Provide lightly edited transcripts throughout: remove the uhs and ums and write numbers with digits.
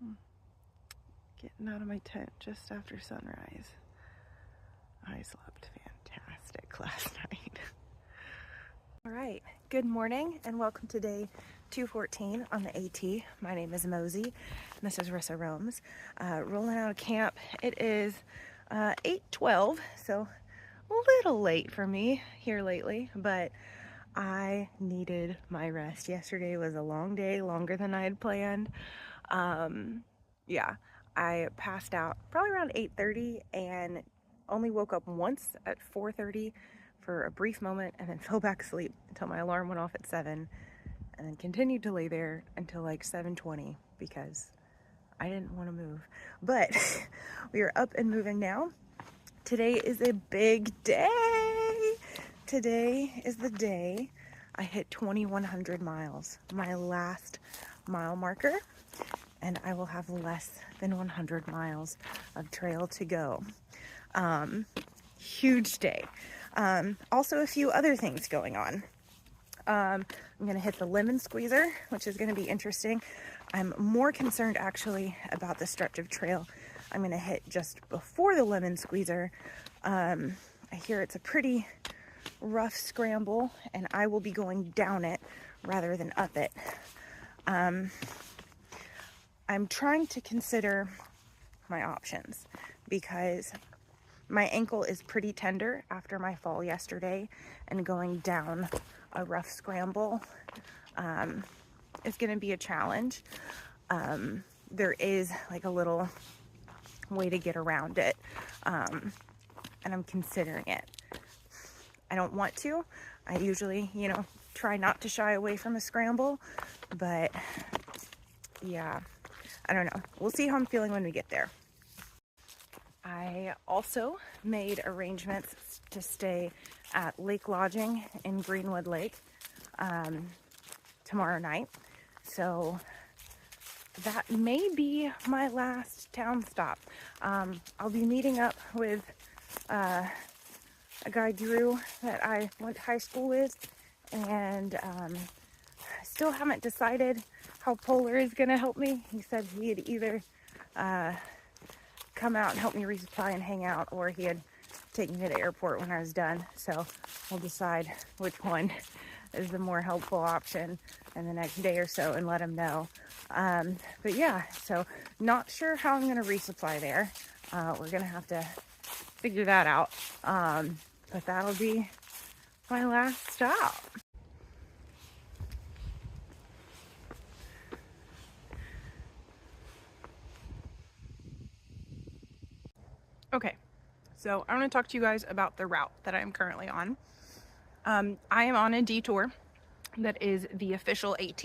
Getting out of my tent just after sunrise. I slept fantastic last night. All right, good morning and welcome to day 214 on the AT. My name is Mosey and this is Rissaroams. Rolling out of camp. It is 8:12, so a little late for me here lately, but I needed my rest. Yesterday was a long day, longer than I had planned. Yeah, I passed out probably around 8:30 and only woke up once at 4:30 for a brief moment and then fell back asleep until my alarm went off at 7 and then continued to lay there until like 7:20 because I didn't want to move. But we are up and moving now. Today is a big day. Today is the day I hit 2,100 miles, my last mile marker, and I will have less than 100 miles of trail to go. Huge day. Also a few other things going on. I'm gonna hit the lemon squeezer, which is gonna be interesting. I'm more concerned actually about the stretch of trail I'm gonna hit just before the lemon squeezer. I hear it's a pretty rough scramble and I will be going down it rather than up it. I'm trying to consider my options because my ankle is pretty tender after my fall yesterday, and going down a rough scramble is going to be a challenge. There is like a little way to get around it, and I'm considering it. I don't want to. I usually, try not to shy away from a scramble, but yeah, I don't know. We'll see how I'm feeling when we get there. I also made arrangements to stay at Lake Lodging in Greenwood Lake tomorrow night. So that may be my last town stop. I'll be meeting up with a guy, Thru, that I went to high school with, and I still haven't decided how Polar is going to help me. He said he'd either come out and help me resupply and hang out, or he'd take me to the airport when I was done. So we'll decide which one is the more helpful option in the next day or so and let him know. But yeah, so not sure how I'm going to resupply there. We're going to have to figure that out. But that'll be my last stop. Okay, so I want to talk to you guys about the route that I'm currently on. I am on a detour that is the official AT.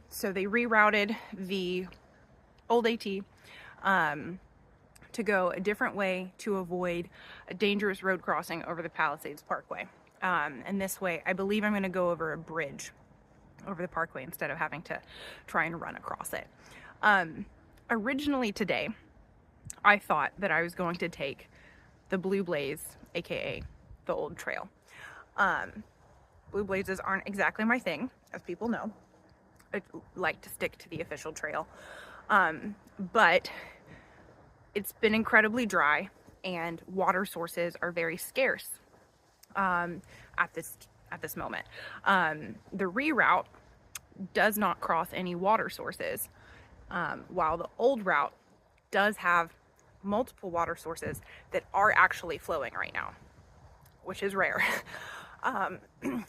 So they rerouted the old AT to go a different way to avoid a dangerous road crossing over the Palisades Parkway. And this way, I believe I'm going to go over a bridge over the parkway instead of having to try and run across it. Originally today, I thought that I was going to take the Blue Blaze, aka the old trail. Blue Blazes aren't exactly my thing, as people know. I like to stick to the official trail. But it's been incredibly dry and water sources are very scarce at this moment. The reroute does not cross any water sources, while the old route does have multiple water sources that are actually flowing right now, which is rare.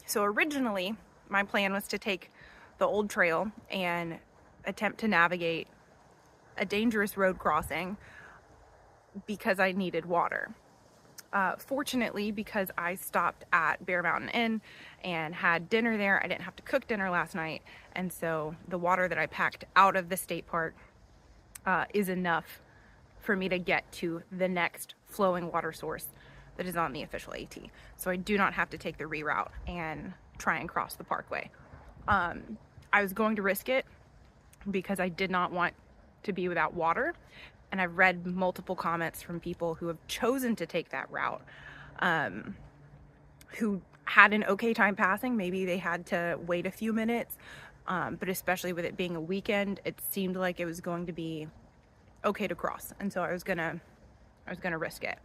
So originally my plan was to take the old trail and attempt to navigate a dangerous road crossing because I needed water. Fortunately, because I stopped at Bear Mountain Inn and had dinner there, I didn't have to cook dinner last night, and so the water that I packed out of the state park is enough for me to get to the next flowing water source that is on the official AT. So I do not have to take the reroute and try and cross the parkway. I was going to risk it because I did not want to be without water, and I've read multiple comments from people who have chosen to take that route, who had an okay time passing. Maybe they had to wait a few minutes, But especially with it being a weekend, it seemed like it was going to be okay to cross. And so I was gonna risk it.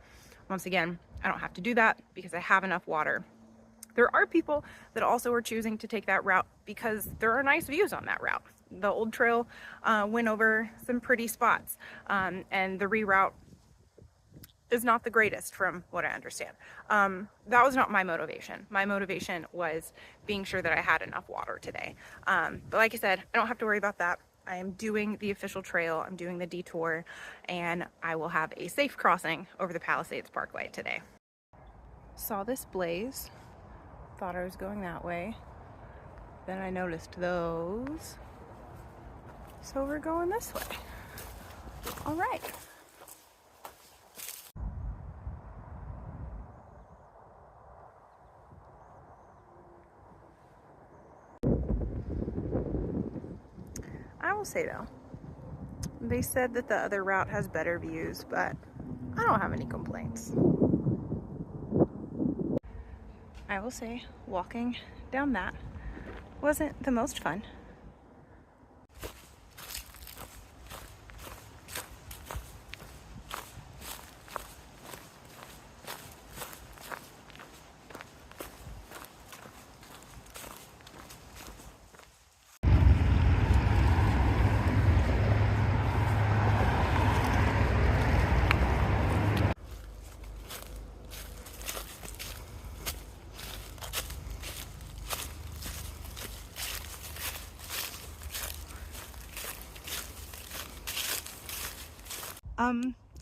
Once again, I don't have to do that because I have enough water. There are people that also are choosing to take that route because there are nice views on that route. The old trail went over some pretty spots, and the reroute is not the greatest from what I understand. That was not my motivation. My motivation was being sure that I had enough water today. But like I said, I don't have to worry about that. I am doing the official trail, I'm doing the detour, and I will have a safe crossing over the Palisades Parkway today. Saw this blaze, thought I was going that way. Then I noticed those. So we're going this way. All right. I will say though, they said that the other route has better views, but I don't have any complaints. I will say, walking down that wasn't the most fun.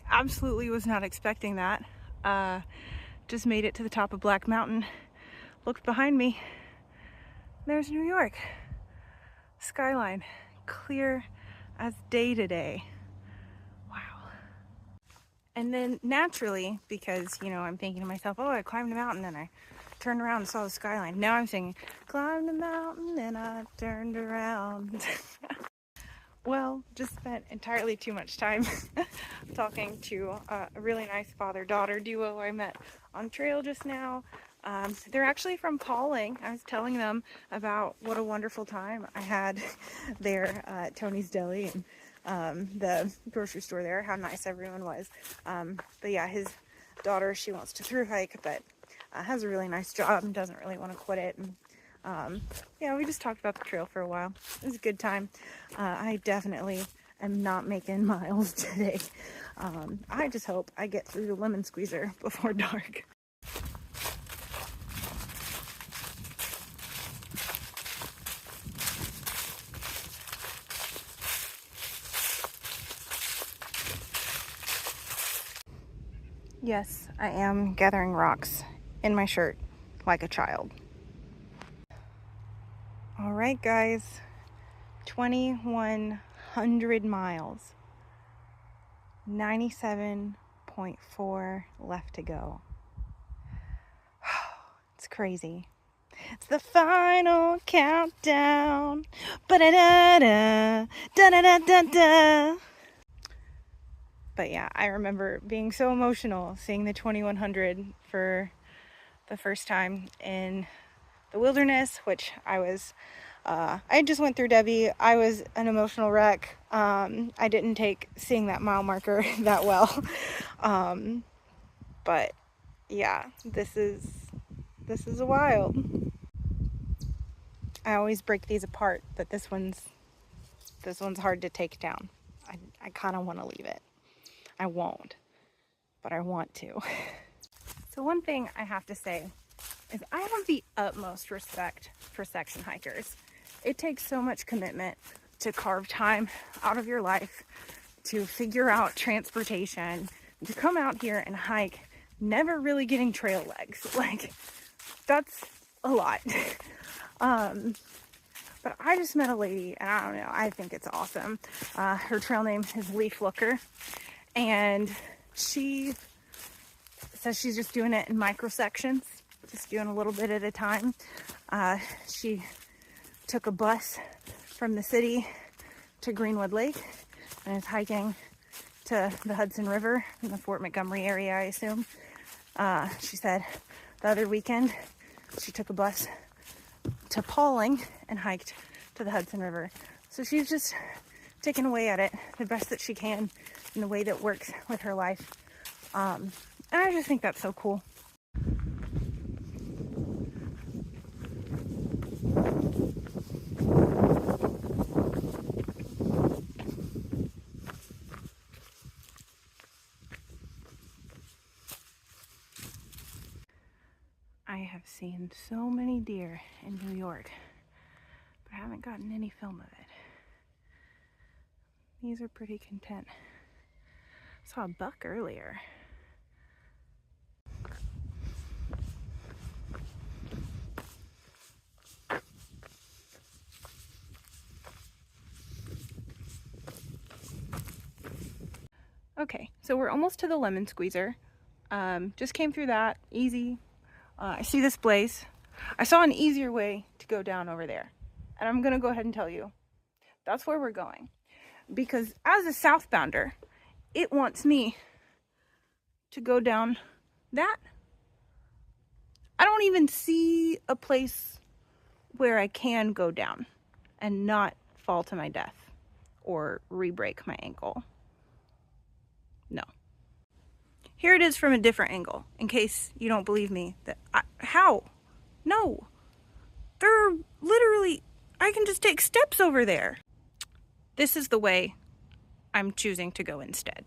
Absolutely was not expecting that. Just made it to the top of Black Mountain. Looked behind me. There's New York. Skyline, clear as day today. Wow. And then naturally, because, you know, I'm thinking to myself, oh, I climbed the mountain and I turned around and saw the skyline. Now I'm singing, climbed the mountain and I turned around. Well, just spent entirely too much time talking to a really nice father-daughter duo I met on trail just now. They're actually from Pauling. I was telling them about what a wonderful time I had there at Tony's Deli and the grocery store there, how nice everyone was. But yeah, his daughter, she wants to through hike, but has a really nice job and doesn't really want to quit it. And yeah, we just talked about the trail for a while. It was a good time. I definitely am not making miles today. I just hope I get through the lemon squeezer before dark. Yes, I am gathering rocks in my shirt like a child. All right, guys, 2,100 miles, 97.4 left to go. It's crazy. It's the final countdown. Ba-da-da-da, da-da-da-da-da. But yeah, I remember being so emotional seeing the 2,100 for the first time in the wilderness, which I just went through Debbie. I was an emotional wreck. I didn't take seeing that mile marker that well. But yeah, this is a wild. I always break these apart, but this one's hard to take down. I kind of want to leave it. I won't, but I want to. So one thing I have to say is I have the utmost respect for section hikers. It takes so much commitment to carve time out of your life, to figure out transportation, to come out here and hike, never really getting trail legs. Like, that's a lot. But I just met a lady, and I don't know, I think it's awesome. Her trail name is Leaf Looker, and she says she's just doing it in micro sections, just doing a little bit at a time. She took a bus from the city to Greenwood Lake and is hiking to the Hudson River in the Fort Montgomery area, I assume. She said the other weekend she took a bus to Pauling and hiked to the Hudson River. So she's just taking away at it the best that she can in the way that works with her life. And I just think that's so cool. I have seen so many deer in New York, but I haven't gotten any film of it. These are pretty content. Saw a buck earlier. Okay, so we're almost to the lemon squeezer. Just came through that, easy. I see this place. I saw an easier way to go down over there. And I'm gonna go ahead and tell you, that's where we're going. Because as a southbounder, it wants me to go down that. I don't even see a place where I can go down and not fall to my death or re-break my ankle. No. Here it is from a different angle, in case you don't believe me. How? No. They're literally, I can just take steps over there. This is the way I'm choosing to go instead.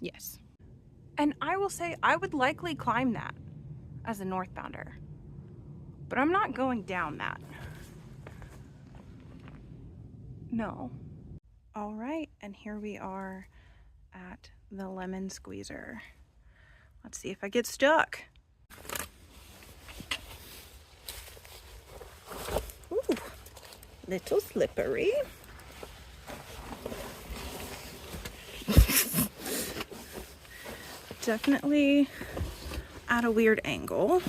Yes. And I will say I would likely climb that as a northbounder, but I'm not going down that. No. All right, and here we are at the lemon squeezer. Let's see if I get stuck. Ooh, little slippery. Definitely at a weird angle,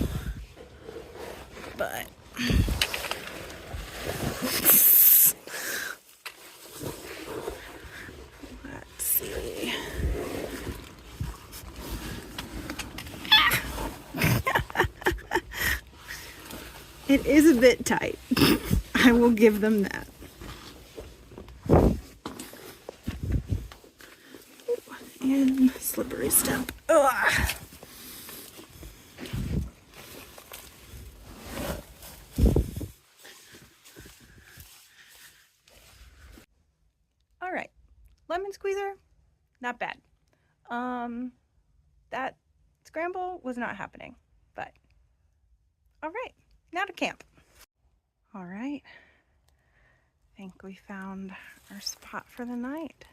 but let's see. It is a bit tight. I will give them that. And slippery step. Ugh. All right, lemon squeezer, not bad. That scramble was not happening, but all right, now to camp. All right, I think we found our spot for the night.